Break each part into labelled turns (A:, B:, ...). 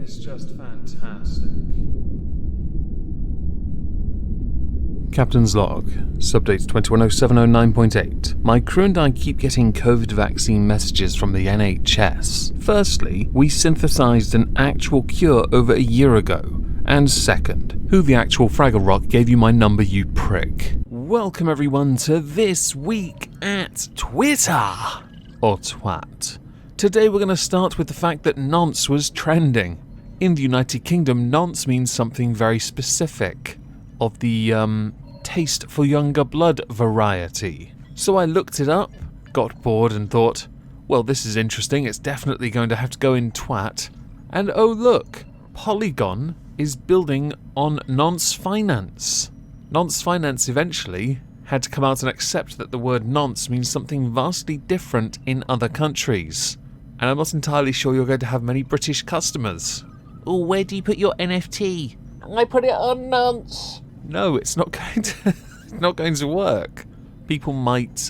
A: is just fantastic.
B: Captain's log, subdate 210709.8. My crew and I keep getting COVID vaccine messages from the NHS. Firstly, we synthesized an actual cure over a year ago. And second, who the actual Fraggle Rock gave you my number, you prick? Welcome everyone to This Week at Twitter, or twat. Today we're going to start with the fact that nonce was trending. In the United Kingdom, nonce means something very specific, of the taste for younger blood variety. So I looked it up, got bored and thought, well, this is interesting, it's definitely going to have to go in twat. And oh look, Polygon is building on nonce finance. Nonce finance eventually had to come out and accept that the word nonce means something vastly different in other countries. And I'm not entirely sure you're going to have many British customers. Oh, where do you put your NFT? I put it on nonce. No, it's not going to work. People might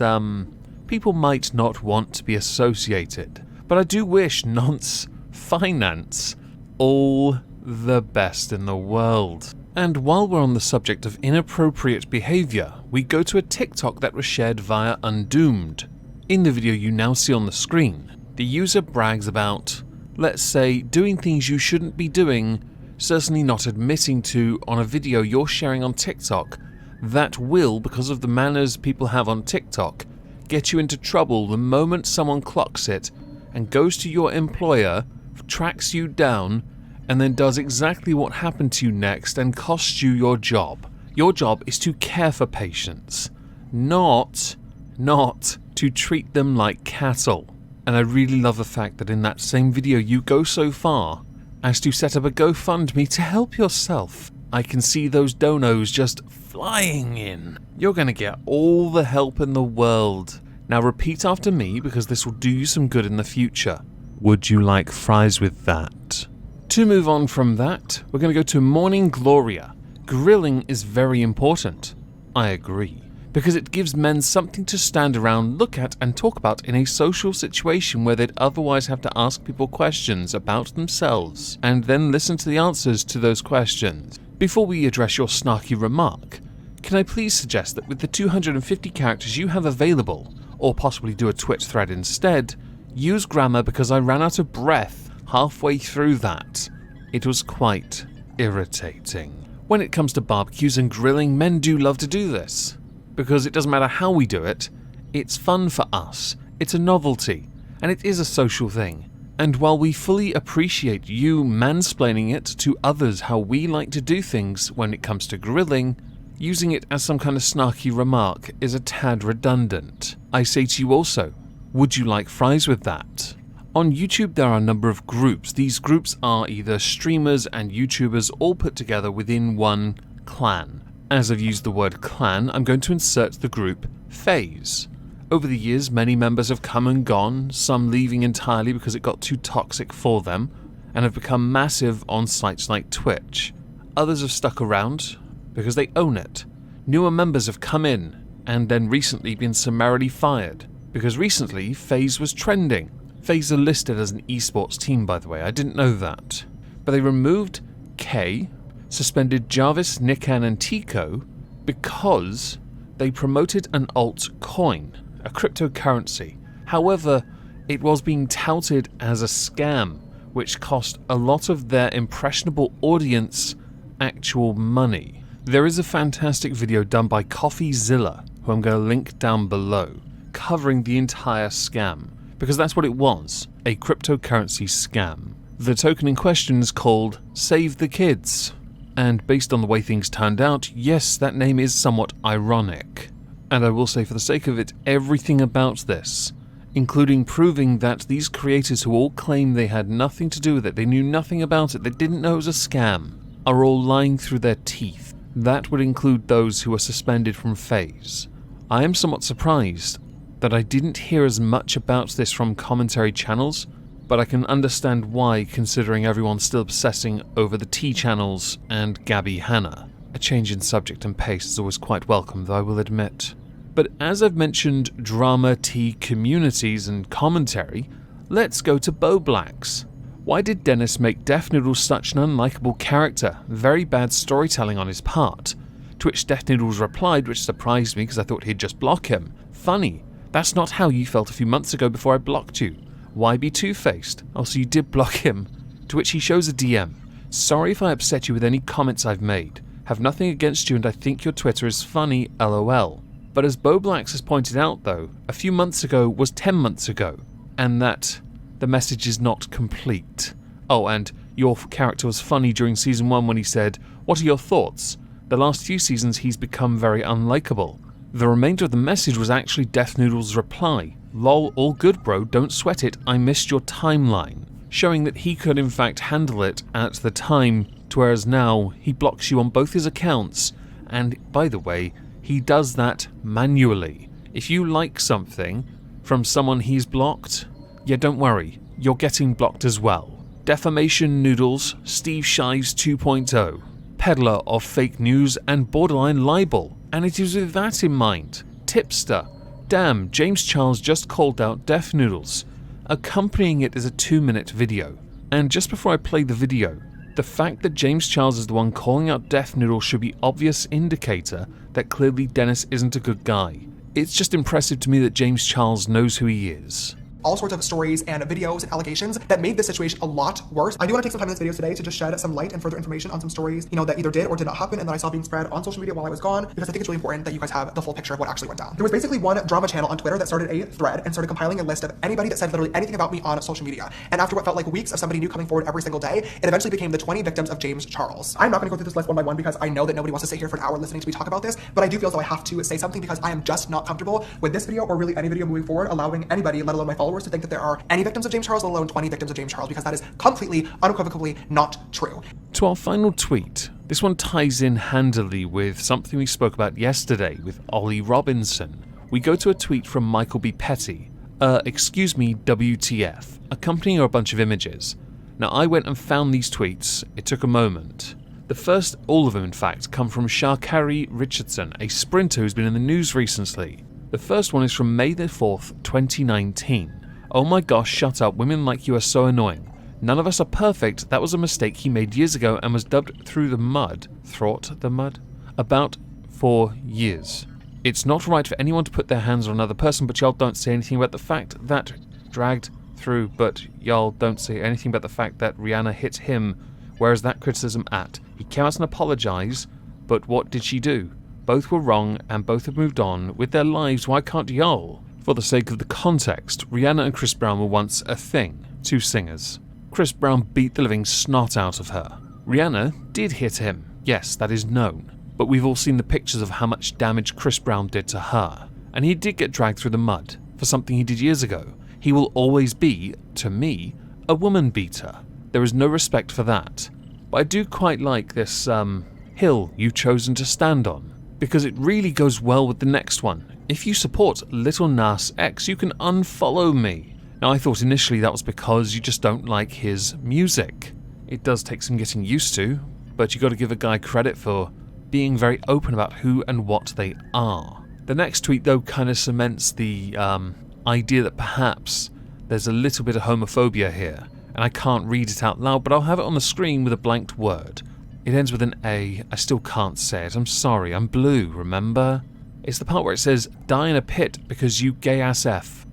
B: not want to be associated. But I do wish nonce finance all the best in the world. And while we're on the subject of inappropriate behavior, we go to a TikTok that was shared via Undoomed. In the video you now see on the screen, the user brags about, let's say, doing things you shouldn't be doing, certainly not admitting to on a video you're sharing on TikTok, that will, because of the manners people have on TikTok, get you into trouble the moment someone clocks it and goes to your employer, tracks you down, and then does exactly what happened to you next and costs you your job. Your job is to care for patients, not to treat them like cattle. And I really love the fact that in that same video you go so far as to set up a GoFundMe to help yourself. I can see those donos just flying in. You're going to get all the help in the world. Now repeat after me because this will do you some good in the future. Would you like fries with that? To move on from that, we're going to go to Morning Gloria. Grilling is very important. I agree. Because it gives men something to stand around, look at and talk about in a social situation where they'd otherwise have to ask people questions about themselves and then listen to the answers to those questions. Before we address your snarky remark, can I please suggest that with the 250 characters you have available, or possibly do a Twitch thread instead, use grammar because I ran out of breath halfway through that. It was quite irritating. When it comes to barbecues and grilling, men do love to do this. Because it doesn't matter how we do it, it's fun for us, it's a novelty, and it is a social thing. And while we fully appreciate you mansplaining it to others how we like to do things when it comes to grilling, using it as some kind of snarky remark is a tad redundant. I say to you also, would you like fries with that? On YouTube there are a number of groups. These groups are either streamers and YouTubers all put together within one clan. As I've used the word clan, I'm going to insert the group FaZe. Over the years, many members have come and gone, some leaving entirely because it got too toxic for them, and have become massive on sites like Twitch. Others have stuck around because they own it. Newer members have come in, and then recently been summarily fired, because recently FaZe was trending. FaZe are listed as an esports team, by the way, I didn't know that. But they removed K, suspended Jarvis, Nikan and Tico because they promoted an altcoin, a cryptocurrency. However, it was being touted as a scam, which cost a lot of their impressionable audience actual money. There is a fantastic video done by CoffeeZilla, who I'm going to link down below, covering the entire scam, because that's what it was, a cryptocurrency scam. The token in question is called Save the Kids. And based on the way things turned out, yes, that name is somewhat ironic. And I will say for the sake of it, everything about this, including proving that these creators who all claim they had nothing to do with it, they knew nothing about it, they didn't know it was a scam, are all lying through their teeth. That would include those who were suspended from FaZe. I am somewhat surprised that I didn't hear as much about this from commentary channels, but I can understand why, considering everyone's still obsessing over the T channels and Gabby Hanna. A change in subject and pace is always quite welcome, though I will admit. But as I've mentioned drama T communities and commentary, let's go to Bo Blacks. Why did Dennis make Death Noodles such an unlikable character? Very bad storytelling on his part. To which Death Noodles replied, which surprised me because I thought he'd just block him. Funny, that's not how you felt a few months ago before I blocked you. Why be two-faced? Also, you did block him. To which he shows a DM. Sorry if I upset you with any comments I've made. Have nothing against you and I think your Twitter is funny, lol. But as Boblax has pointed out though, a few months ago was 10 months ago. And that the message is not complete. Oh, and your character was funny during season 1 when he said, "What are your thoughts?" The last few seasons he's become very unlikable. The remainder of the message was actually Death Noodle's reply. Lol, all good bro, don't sweat it, I missed your timeline. Showing that he could in fact handle it at the time, whereas now he blocks you on both his accounts, and by the way, he does that manually. If you like something from someone he's blocked, yeah, don't worry, you're getting blocked as well. Defamation Noodles, Steve Shives 2.0, peddler of fake news and borderline libel, and it is with that in mind. Tipster, damn, James Charles just called out Death Noodles. Accompanying it is a 2-minute video. And just before I play the video, the fact that James Charles is the one calling out Death Noodle should be obvious indicator that clearly Dennis isn't a good guy. It's just impressive to me that James Charles knows who he is.
C: All sorts of stories and videos and allegations that made this situation a lot worse. I do want to take some time in this video today to just shed some light and further information on some stories, that either did or did not happen and that I saw being spread on social media while I was gone, because I think it's really important that you guys have the full picture of what actually went down. There was basically one drama channel on Twitter that started a thread and started compiling a list of anybody that said literally anything about me on social media. And after what felt like weeks of somebody new coming forward every single day, it eventually became the 20 victims of James Charles. I'm not going to go through this list one by one because I know that nobody wants to sit here for an hour listening to me talk about this, but I do feel as though I have to say something because I am just not comfortable with this video or really any video moving forward allowing anybody, let alone my followers, to think that there are any victims of James Charles, let alone 20 victims of James Charles, because that is completely, unequivocally not true.
B: To our final tweet, this one ties in handily with something we spoke about yesterday with Ollie Robinson. We go to a tweet from Michael B. Petty, excuse me, WTF, accompanying a bunch of images. Now I went and found these tweets, it took a moment. The first, all of them in fact, come from Shakari Richardson, a sprinter who's been in the news recently. The first one is from May the 4th, 2019. Oh my gosh, shut up, women like you are so annoying. None of us are perfect, that was a mistake he made years ago and was dubbed through the mud, about for years. It's not right for anyone to put their hands on another person, but y'all don't say anything about the fact that dragged through, but y'all don't say anything about the fact that Rihanna hit him. Where is that criticism at? He came out and apologized, but what did she do? Both were wrong and both have moved on with their lives, why can't y'all? For the sake of the context, Rihanna and Chris Brown were once a thing, two singers. Chris Brown beat the living snot out of her. Rihanna did hit him, yes, that is known, but we've all seen the pictures of how much damage Chris Brown did to her, and he did get dragged through the mud for something he did years ago. He will always be, to me, a woman beater. There is no respect for that. But I do quite like this hill you've chosen to stand on, because it really goes well with the next one. If you support Little Nas X, you can unfollow me. Now I thought initially that was because you just don't like his music. It does take some getting used to, but you got to give a guy credit for being very open about who and what they are. The next tweet though kind of cements the idea that perhaps there's a little bit of homophobia here, and I can't read it out loud, but I'll have it on the screen with a blanked word. It ends with an A, I still can't say it, I'm sorry, I'm blue, remember? It's the part where it says, die in a pit because you gay-ass F.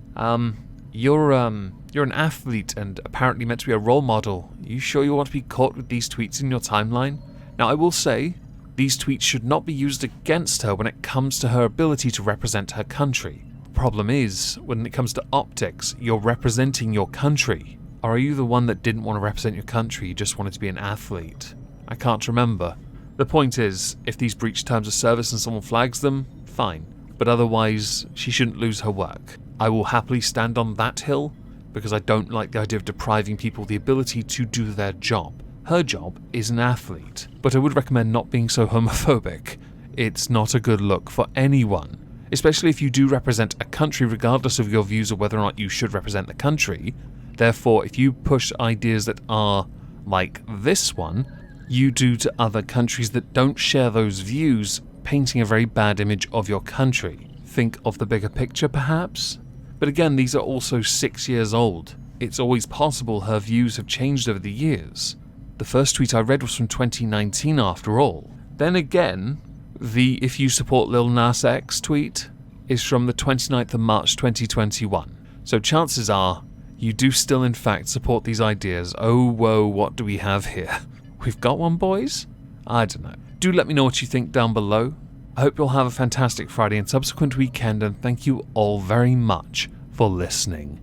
B: You're an athlete and apparently meant to be a role model. You sure you want to be caught with these tweets in your timeline? Now I will say, these tweets should not be used against her when it comes to her ability to represent her country. The problem is, when it comes to optics, you're representing your country. Or are you the one that didn't want to represent your country, you just wanted to be an athlete? I can't remember. The point is, if these breach terms of service and someone flags them, fine. But otherwise, she shouldn't lose her work. I will happily stand on that hill, because I don't like the idea of depriving people the ability to do their job. Her job is an athlete, but I would recommend not being so homophobic. It's not a good look for anyone, especially if you do represent a country regardless of your views of whether or not you should represent the country. Therefore, if you push ideas that are like this one, you do to other countries that don't share those views, painting a very bad image of your country. Think of the bigger picture, perhaps? But again, these are also 6 years old. it's always possible her views have changed over the years. The first tweet I read was from 2019 after all. Then again, the "if you support Lil Nas X" tweet is from the 29th of March 2021. So chances are, you do still in fact support these ideas. Oh whoa, what do we have here? We've got one, boys? I don't know. Do let me know what you think down below. I hope you'll have a fantastic Friday and subsequent weekend, and thank you all very much for listening.